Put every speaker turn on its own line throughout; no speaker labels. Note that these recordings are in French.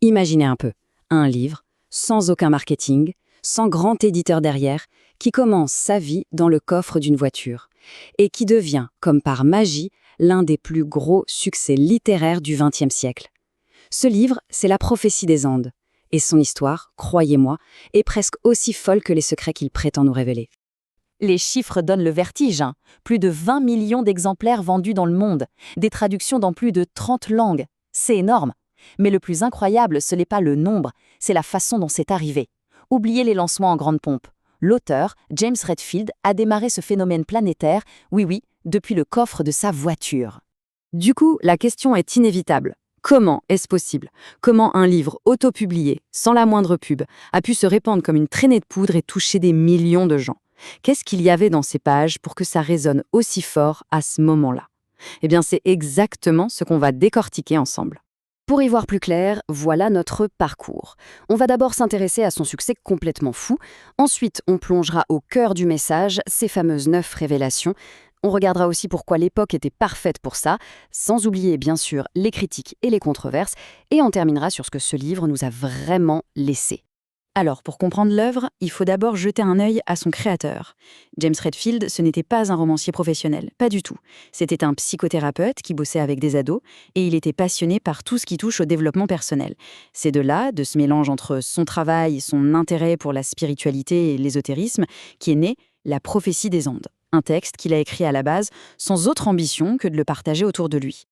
Imaginez un peu, un livre, sans aucun marketing, sans grand éditeur derrière, qui commence sa vie dans le coffre d'une voiture et qui devient, comme par magie, l'un des plus gros succès littéraires du XXe siècle. Ce livre, c'est La prophétie des Andes. Et son histoire, croyez-moi, est presque aussi folle que les secrets qu'il prétend nous révéler.
Les chiffres donnent le vertige, hein. Plus de 20 millions d'exemplaires vendus dans le monde, des traductions dans plus de 30 langues. C'est énorme. Mais le plus incroyable, ce n'est pas le nombre, c'est la façon dont c'est arrivé. Oubliez les lancements en grande pompe. L'auteur, James Redfield, a démarré ce phénomène planétaire, oui, depuis le coffre de sa voiture.
Du coup, la question est inévitable. Comment est-ce possible? Comment un livre autopublié, sans la moindre pub, a pu se répandre comme une traînée de poudre et toucher des millions de gens? Qu'est-ce qu'il y avait dans ces pages pour que ça résonne aussi fort à ce moment-là? Eh bien, c'est exactement ce qu'on va décortiquer ensemble. Pour y voir plus clair, voilà notre parcours. On va d'abord s'intéresser à son succès complètement fou. Ensuite, on plongera au cœur du message, ces fameuses 9 révélations. On regardera aussi pourquoi l'époque était parfaite pour ça, sans oublier bien sûr les critiques et les controverses. Et on terminera sur ce que ce livre nous a vraiment laissé. Alors, pour comprendre l'œuvre, il faut d'abord jeter un œil à son créateur. James Redfield, ce n'était pas un romancier professionnel, pas du tout. C'était un psychothérapeute qui bossait avec des ados, et il était passionné par tout ce qui touche au développement personnel. C'est de là, de ce mélange entre son travail et son intérêt pour la spiritualité et l'ésotérisme, qui est né La prophétie des Andes, un texte qu'il a écrit à la base sans autre ambition que de le partager autour de lui.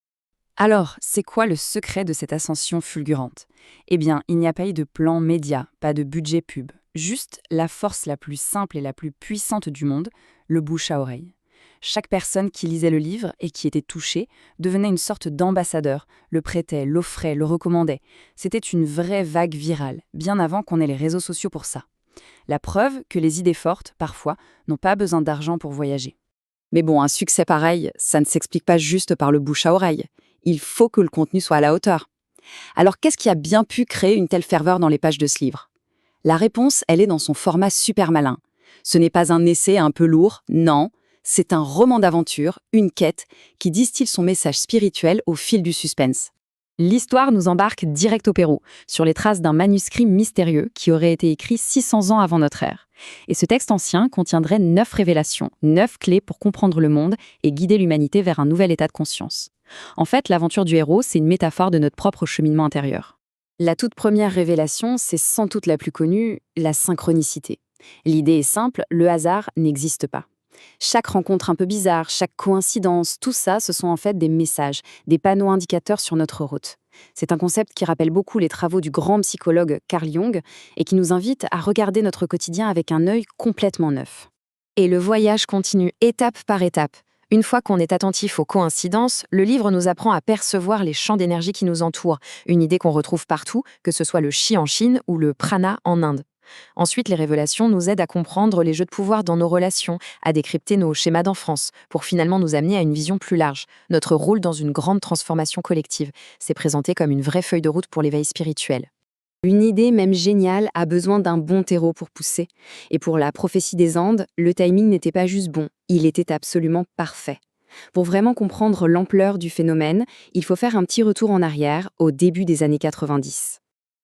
Alors, c'est quoi le secret de cette ascension fulgurante? Eh bien, il n'y a pas eu de plan média, pas de budget pub, juste la force la plus simple et la plus puissante du monde, le bouche à oreille. Chaque personne qui lisait le livre et qui était touchée devenait une sorte d'ambassadeur, le prêtait, l'offrait, le recommandait. C'était une vraie vague virale, bien avant qu'on ait les réseaux sociaux pour ça. La preuve que les idées fortes, parfois, n'ont pas besoin d'argent pour voyager. Mais bon, un succès pareil, ça ne s'explique pas juste par le bouche à oreille. Il faut que le contenu soit à la hauteur. Alors, qu'est-ce qui a bien pu créer une telle ferveur dans les pages de ce livre? La réponse, elle est dans son format super malin. Ce n'est pas un essai un peu lourd, non, c'est un roman d'aventure, une quête, qui distille son message spirituel au fil du suspense. L'histoire nous embarque direct au Pérou, sur les traces d'un manuscrit mystérieux qui aurait été écrit 600 ans avant notre ère. Et ce texte ancien contiendrait 9 révélations, 9 clés pour comprendre le monde et guider l'humanité vers un nouvel état de conscience. En fait, l'aventure du héros, c'est une métaphore de notre propre cheminement intérieur. La toute première révélation, c'est sans doute la plus connue, la synchronicité. L'idée est simple, le hasard n'existe pas. Chaque rencontre un peu bizarre, chaque coïncidence, tout ça, ce sont en fait des messages, des panneaux indicateurs sur notre route. C'est un concept qui rappelle beaucoup les travaux du grand psychologue Carl Jung et qui nous invite à regarder notre quotidien avec un œil complètement neuf. Et le voyage continue étape par étape. Une fois qu'on est attentif aux coïncidences, le livre nous apprend à percevoir les champs d'énergie qui nous entourent, une idée qu'on retrouve partout, que ce soit le Qi en Chine ou le Prana en Inde. Ensuite, les révélations nous aident à comprendre les jeux de pouvoir dans nos relations, à décrypter nos schémas d'enfance, pour finalement nous amener à une vision plus large. Notre rôle dans une grande transformation collective, c'est présenté comme une vraie feuille de route pour l'éveil spirituel. Une idée, même géniale, a besoin d'un bon terreau pour pousser. Et pour La prophétie des Andes, le timing n'était pas juste bon, il était absolument parfait. Pour vraiment comprendre l'ampleur du phénomène, il faut faire un petit retour en arrière, au début des années 90.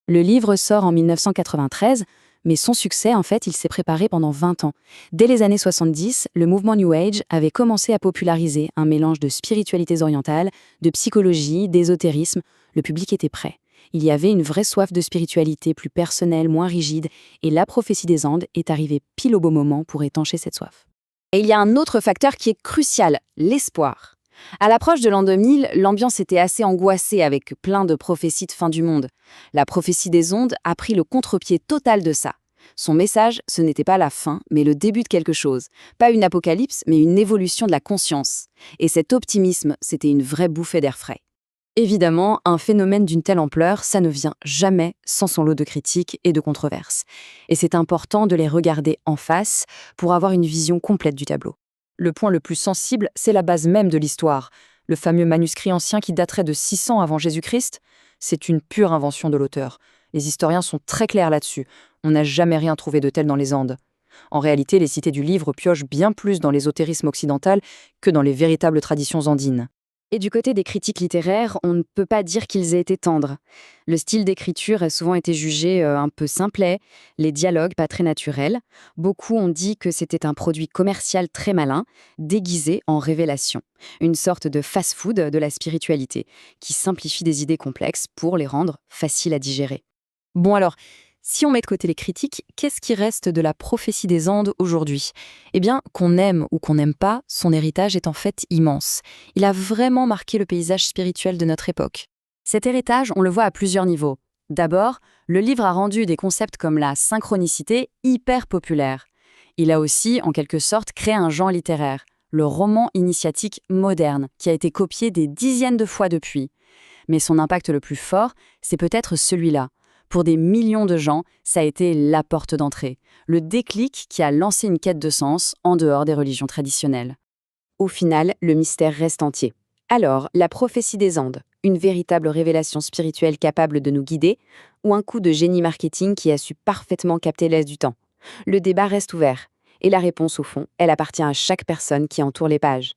Le livre sort en 1993, mais son succès, en fait, il s'est préparé pendant 20 ans. Dès les années 70, le mouvement New Age avait commencé à populariser un mélange de spiritualités orientales, de psychologie, d'ésotérisme. Le public était prêt. Il y avait une vraie soif de spiritualité plus personnelle, moins rigide, et La prophétie des Andes est arrivée pile au bon moment pour étancher cette soif. Et il y a un autre facteur qui est crucial, l'espoir. À l'approche de l'an 2000, l'ambiance était assez angoissée avec plein de prophéties de fin du monde. La prophétie des ondes a pris le contre-pied total de ça. Son message, ce n'était pas la fin, mais le début de quelque chose. Pas une apocalypse, mais une évolution de la conscience. Et cet optimisme, c'était une vraie bouffée d'air frais. Évidemment, un phénomène d'une telle ampleur, ça ne vient jamais sans son lot de critiques et de controverses. Et c'est important de les regarder en face pour avoir une vision complète du tableau. Le point le plus sensible, c'est la base même de l'histoire. Le fameux manuscrit ancien qui daterait de 600 avant Jésus-Christ, c'est une pure invention de l'auteur. Les historiens sont très clairs là-dessus. On n'a jamais rien trouvé de tel dans les Andes. En réalité, les cités du livre piochent bien plus dans l'ésotérisme occidental que dans les véritables traditions andines. Et du côté des critiques littéraires, on ne peut pas dire qu'ils aient été tendres. Le style d'écriture a souvent été jugé un peu simplet, les dialogues pas très naturels. Beaucoup ont dit que c'était un produit commercial très malin, déguisé en révélation. Une sorte de fast-food de la spiritualité, qui simplifie des idées complexes pour les rendre faciles à digérer.
Bon alors, si on met de côté les critiques, qu'est-ce qui reste de la prophétie des Andes aujourd'hui? Eh bien, qu'on aime ou qu'on n'aime pas, son héritage est en fait immense. Il a vraiment marqué le paysage spirituel de notre époque.
Cet héritage, on le voit à plusieurs niveaux. D'abord, le livre a rendu des concepts comme la synchronicité hyper populaires. Il a aussi, en quelque sorte, créé un genre littéraire, le roman initiatique moderne, qui a été copié des dizaines de fois depuis. Mais son impact le plus fort, c'est peut-être celui-là. Pour des millions de gens, ça a été la porte d'entrée, le déclic qui a lancé une quête de sens en dehors des religions traditionnelles. Au final, le mystère reste entier. Alors, la prophétie des Andes, une véritable révélation spirituelle capable de nous guider, ou un coup de génie marketing qui a su parfaitement capter l'aise du temps? Le débat reste ouvert, et la réponse, au fond, elle appartient à chaque personne qui entoure les pages.